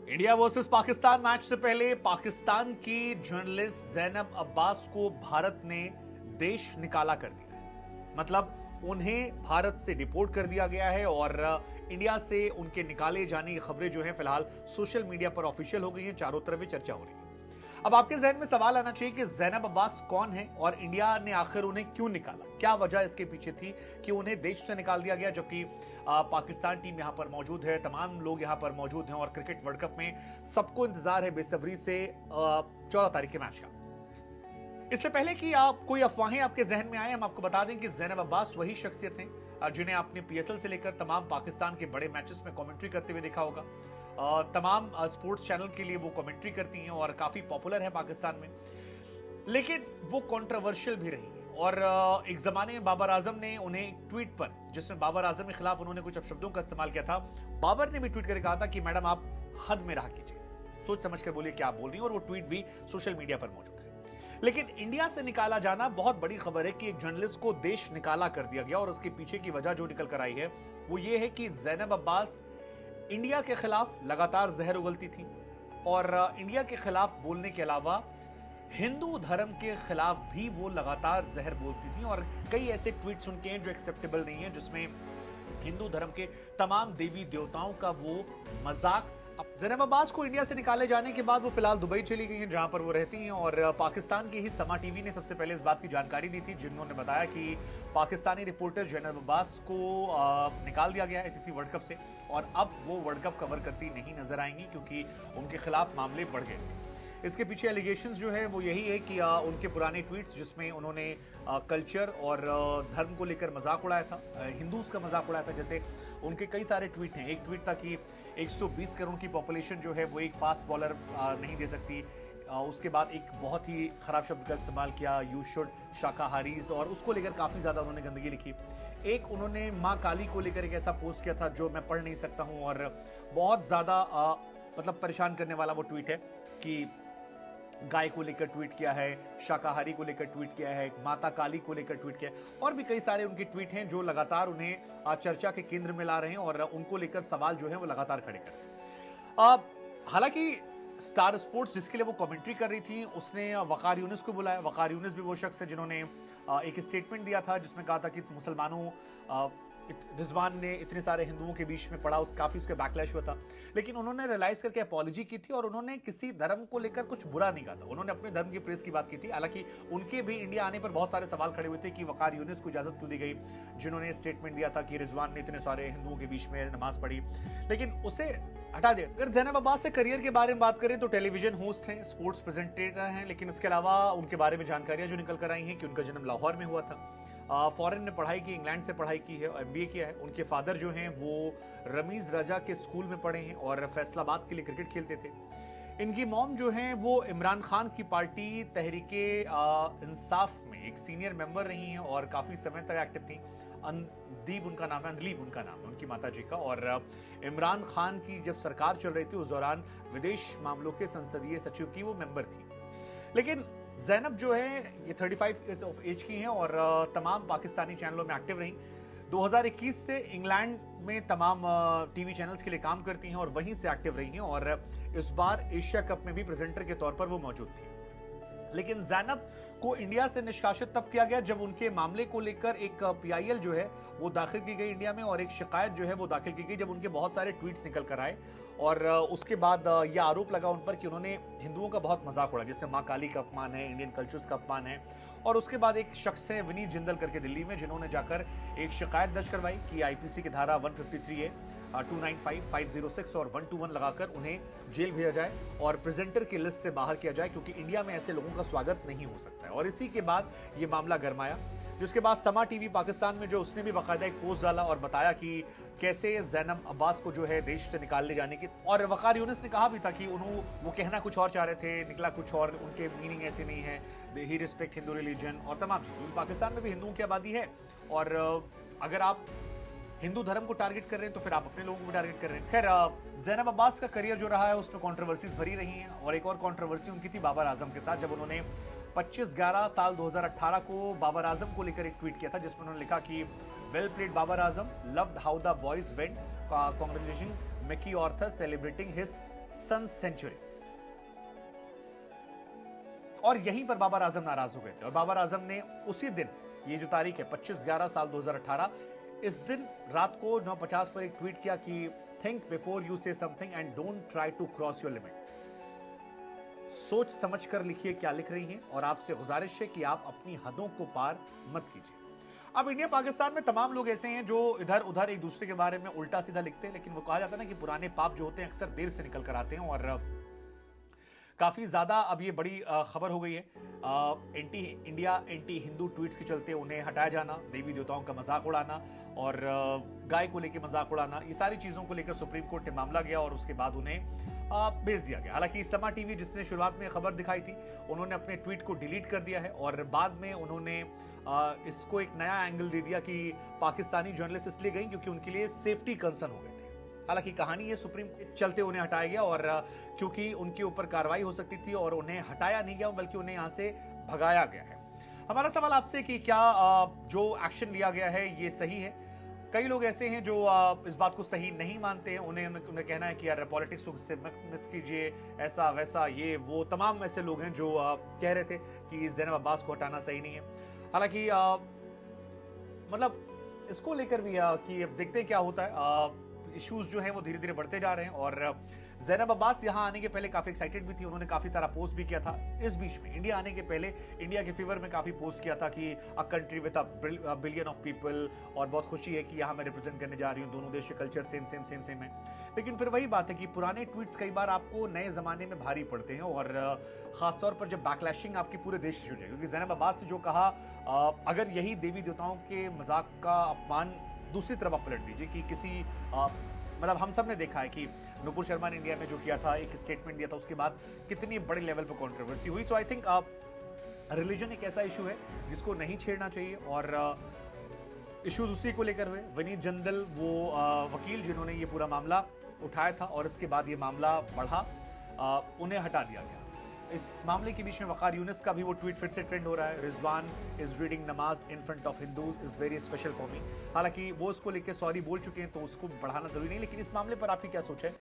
India versus Pakistan match से पहले पाकिस्तान की जर्नलिस्ट जैनब अब्बास को भारत ने देश निकाला कर दिया है। मतलब उन्हें भारत से डिपोर्ट कर दिया गया है और इंडिया से उनके निकाले जाने की खबरें जो हैं फिलहाल सोशल मीडिया पर ऑफिशियल हो गई हैं, चारों तरफ भी चर्चा हो रही है। अब आपके जहन में सवाल आना चाहिए कि जैनब अब्बास कौन है और इंडिया ने आखिर उन्हें क्यों निकाला, क्या वजह इसके पीछे थी कि उन्हें देश से निकाल दिया गया, जबकि पाकिस्तान टीम यहां पर मौजूद है, तमाम लोग यहां पर मौजूद हैं और क्रिकेट वर्ल्ड कप में सबको इंतजार है बेसब्री से 14 तारीख के मैच का। इससे पहले कि आप कोई अफवाहें आपके जहन में आए, हम आपको बता दें कि जैनब अब्बास वही शख्सियत हैं जिन्हें आपने पीएसएल से लेकर तमाम पाकिस्तान के बड़े मैचेस में कमेंट्री करते हुए देखा होगा। तमाम स्पोर्ट्स चैनल के लिए वो कमेंट्री करती हैं और काफी पॉपुलर है पाकिस्तान में, लेकिन वो कंट्रोवर्शियल भी रही है। और एक जमाने में बाबर आजम ने उन्हें एक ट्वीट पर, जिसमें बाबर आजम के खिलाफ उन्होंने कुछ अपशब्दों का इस्तेमाल किया था, बाबर ने भी ट्वीट करके कहा था कि मैडम आप हद में रहा कीजिए, सोच समझ कर बोलिए क्या आप बोल रही हैं, और वो ट्वीट भी सोशल मीडिया पर मौजूद है। लेकिन इंडिया से निकाला जाना बहुत बड़ी खबर है कि एक जर्नलिस्ट को देश निकाला कर दिया गया, और उसके पीछे की वजह जो निकल कर आई है वो ये है कि जैनब अब्बास इंडिया के खिलाफ लगातार जहर उगलती थी और इंडिया के खिलाफ बोलने के अलावा हिंदू धर्म के खिलाफ भी वो लगातार जहर बोलती थी। और कई ऐसे ट्वीट्स उनके हैं जो एक्सेप्टेबल नहीं है, जिसमें हिंदू धर्म के तमाम देवी देवताओं का वो मजाक। जैनब अब्बास को इंडिया से निकाले जाने के बाद वो फिलहाल दुबई चली गई हैं, जहां पर वो रहती हैं, और पाकिस्तान की ही समा टीवी ने सबसे पहले इस बात की जानकारी दी थी, जिन्होंने बताया कि पाकिस्तानी रिपोर्टर जैनब अब्बास को निकाल दिया गया आईसीसी वर्ल्ड कप से, और अब वो वर्ल्ड कप कवर करती नहीं नजर आएंगी क्योंकि उनके खिलाफ मामले बढ़ गए। इसके पीछे एलिगेशंस जो है वो यही है कि उनके पुराने ट्वीट्स जिसमें उन्होंने कल्चर और धर्म को लेकर मजाक उड़ाया था, हिंदूज का मजाक उड़ाया था। जैसे उनके कई सारे ट्वीट हैं, एक ट्वीट था कि 120 करोड़ की पॉपुलेशन जो है वो एक फास्ट बॉलर नहीं दे सकती। उसके बाद एक बहुत ही खराब शब्द का इस्तेमाल किया, यू शुड शाकाहारीज, और उसको लेकर काफ़ी ज़्यादा उन्होंने गंदगी लिखी। एक उन्होंने माँ काली को लेकर एक ऐसा पोस्ट किया था जो मैं पढ़ नहीं सकता हूँ, और बहुत ज़्यादा मतलब परेशान करने वाला वो ट्वीट है कि गाय को लेकर ट्वीट किया है, शाकाहारी को लेकर ट्वीट किया है, माता काली को लेकर ट्वीट किया है, और भी कई सारे उनके ट्वीट हैं जो लगातार उन्हें चर्चा के केंद्र में ला रहे हैं और उनको लेकर सवाल जो है वो लगातार खड़े कर रहे हैं। हालांकि स्टार स्पोर्ट्स जिसके लिए वो कमेंट्री कर रही थी, उसने वकार यूनिस को बुलाया। वकार यूनिस भी वो शख्स है जिन्होंने एक स्टेटमेंट दिया था जिसमें कहा था कि मुसलमानों रिजवान ने इतने सारे हिंदुओं के बीच में पड़ा, काफी उसके बैकलैश हुआ था, लेकिन उन्होंने रियलाइज करके अपॉलॉजी की थी और उन्होंने किसी धर्म को लेकर कुछ बुरा नहीं कहा था। उन्होंने अपने धर्म की प्रेस की बात की थी। हालांकि उनके भी इंडिया आने पर बहुत सारे सवाल खड़े हुए थे कि वकार यूनिस को इजाजत क्यों दी गई, जिन्होंने स्टेटमेंट दिया था कि रिजवान ने इतने सारे हिंदुओं के बीच में नमाज पढ़ी, लेकिन उसे हटा दिया। अगर जैनब अब्बास से करियर के बारे में बात करें तो टेलीविजन होस्ट हैं, स्पोर्ट्स प्रेजेंटेटर हैं, लेकिन इसके अलावा उनके बारे में जानकारियां जो निकल कर आई हैं कि उनका जन्म लाहौर में हुआ था, फॉरेन में पढ़ाई की, इंग्लैंड से पढ़ाई की है, एमबीए किया है। उनके फादर जो हैं वो रमीज रजा के स्कूल में पढ़े हैं और फैसलाबाद के लिए क्रिकेट खेलते थे। इनकी मॉम जो हैं वो इमरान खान की पार्टी तहरीके इंसाफ में एक सीनियर मेंबर रही हैं और काफी समय तक एक्टिव थी। अंदलीब उनका नाम है उनकी माता जी का, और इमरान खान की जब सरकार चल रही थी उस दौरान विदेश मामलों के संसदीय सचिव की वो मेंबर थी। लेकिन जैनब जो है ये 35 ईयर्स ऑफ एज की हैं और तमाम पाकिस्तानी चैनलों में एक्टिव रही। 2021 से इंग्लैंड में तमाम टीवी चैनल्स के लिए काम करती हैं और वहीं से एक्टिव रही हैं, और इस बार एशिया कप में भी प्रेजेंटर के तौर पर वो मौजूद थी। लेकिन जैनब को इंडिया से निष्कासित तब किया गया जब उनके मामले को लेकर एक पीआईएल जो है वो दाखिल की गई इंडिया में, और एक शिकायत जो है वो दाखिल की गई जब उनके बहुत सारे ट्वीट्स निकल कर आए, और उसके बाद यह आरोप लगा उन पर कि उन्होंने हिंदुओं का बहुत मजाक उड़ा, जिससे माँ काली का अपमान है, इंडियन कल्चर्स का अपमान है। और उसके बाद एक शख्स है विनीत जिंदल करके दिल्ली में, जिन्होंने जाकर एक शिकायत दर्ज करवाई कि आईपीसी की धारा 153 है, 295, 506 और 121 लगाकर उन्हें जेल भेजा जाए और प्रेजेंटर की लिस्ट से बाहर किया जाए, क्योंकि इंडिया में ऐसे लोगों का स्वागत नहीं हो सकता है। और इसी के बाद ये मामला गरमाया, जिसके बाद समा टीवी पाकिस्तान में जो उसने भी बाकायदा एक पोस्ट डाला और बताया कि कैसे जैनब अब्बास को जो है देश से निकालने जाने की, और वकार यूनिस ने कहा भी था कि वो कहना कुछ और चाह रहे थे, निकला कुछ और, उनके मीनिंग ऐसे नहीं है, ही रिस्पेक्ट हिंदू रिलीजन और तमाम चीजें। पाकिस्तान में भी हिंदुओं की आबादी है, और अगर आप हिंदू धर्म को टारगेट कर रहे हैं तो फिर आप अपने लोगों को टारगेट कर रहे हैं। खैर, जैनब अब्बास का करियर जो रहा है उसमें कंट्रोवर्सीज भरी रही हैं, और एक और कंट्रोवर्सी उनकी थी बाबर आजम के साथ, जब उन्होंने 25/11 साल 2018 को बाबर आजम को लेकर एक ट्वीट किया था, जिसमें उन्होंने लिखा कि well played Babar Azam, loved how the boys went, congratulation Mickey Arthur celebrating his son century. और यहीं पर बाबर आजम नाराज हो गए थे और बाबर आजम ने उसी दिन, ये जो तारीख है 25/11 साल 2018, इस दिन रात को 9:50 पर एक ट्वीट किया कि think before you say something and don't try to cross your limits. सोच समझ कर लिखिए क्या लिख रही हैं और आपसे गुजारिश है कि आप अपनी हदों को पार मत कीजिए। अब इंडिया पाकिस्तान में तमाम लोग ऐसे हैं जो इधर उधर एक दूसरे के बारे में उल्टा सीधा लिखते हैं, लेकिन वो कहा जाता है ना कि पुराने पाप जो होते हैं अक्सर देर से निकल कर आते हैं। और काफी ज्यादा अब ये बड़ी खबर हो गई है anti India anti Hindu tweets के चलते उन्हें हटाया जाना, देवी देवताओं का मजाक उड़ाना और गाय को लेकर मजाक उड़ाना, ये सारी चीजों को लेकर सुप्रीम कोर्ट ने मामला गया और उसके बाद उन्हें भेज दिया गया। हालांकि समा टीवी जिसने शुरुआत में खबर दिखाई थी, उन्होंने अपने ट्वीट को डिलीट कर दिया है और बाद में उन्होंने इसको एक नया एंगल दे दिया कि पाकिस्तानी जर्नलिस्ट इसलिए गई क्योंकि उनके लिए सेफ्टी कंसर्न हो गए थे। हालांकि कहानी ये सुप्रीम के चलते उन्हें हटाया गया और क्योंकि उनके ऊपर कार्रवाई हो सकती थी और उन्हें हटाया नहीं गया बल्कि उन्हें यहां से भगाया गया है। हमारा सवाल आपसे कि क्या जो एक्शन लिया गया है ये सही है? कई लोग ऐसे हैं जो इस बात को सही नहीं मानते हैं, उन्हें कहना है कि यार पॉलिटिक्स को से मिस कीजिए, ऐसा वैसा ये वो। तमाम ऐसे लोग हैं जो कह रहे थे कि ज़ैनब अब्बास को हटाना सही नहीं है। हालांकि मतलब इसको लेकर भी कि अब देखते हैं क्या होता है। इश्यूज जो हैं वो धीरे धीरे बढ़ते जा रहे हैं और ज़ैनब अब्बास यहाँ आने के पहले काफी एक्साइटेड भी थी, उन्होंने काफी सारा पोस्ट भी किया था। इस बीच में इंडिया आने के पहले इंडिया के फेवर में काफी पोस्ट किया था कि a country with a billion of people और बहुत खुशी है कि यहाँ मैं रिप्रेजेंट करने जा रही हूँ, दोनों देश के कल्चर सेम है। लेकिन फिर वही बात है कि पुराने ट्वीट्स कई बार आपको नए जमाने में भारी पड़ते हैं और खासतौर पर जब बैकलैशिंग आपकी पूरे देश से जुड़ी है। क्योंकि ज़ैनब अब्बास ने जो कहा, अगर यही देवी देवताओं के मजाक का अपमान दूसरी तरफ आप पलट दीजिए कि किसी मतलब हम सब ने देखा है कि नुपुर शर्मा ने इंडिया में जो किया था, एक स्टेटमेंट दिया था, उसके बाद कितनी बड़े लेवल पर कंट्रोवर्सी हुई। तो आई थिंक रिलीजन एक ऐसा इशू है जिसको नहीं छेड़ना चाहिए और इश्यूज उसी को लेकर हुए। विनीत जंदल वो वकील जिन्होंने ये पूरा मामला उठाया था और इसके बाद ये मामला बढ़ा, उन्हें हटा दिया गया। इस मामले के बीच में वकार यूनिस का भी वो ट्वीट फिर से ट्रेंड हो रहा है, रिजवान इज रीडिंग नमाज in front of Hindus is very special for me. हालांकि वो उसको लेकर सॉरी बोल चुके हैं तो उसको बढ़ाना जरूरी नहीं, लेकिन इस मामले पर आपकी क्या सोच है?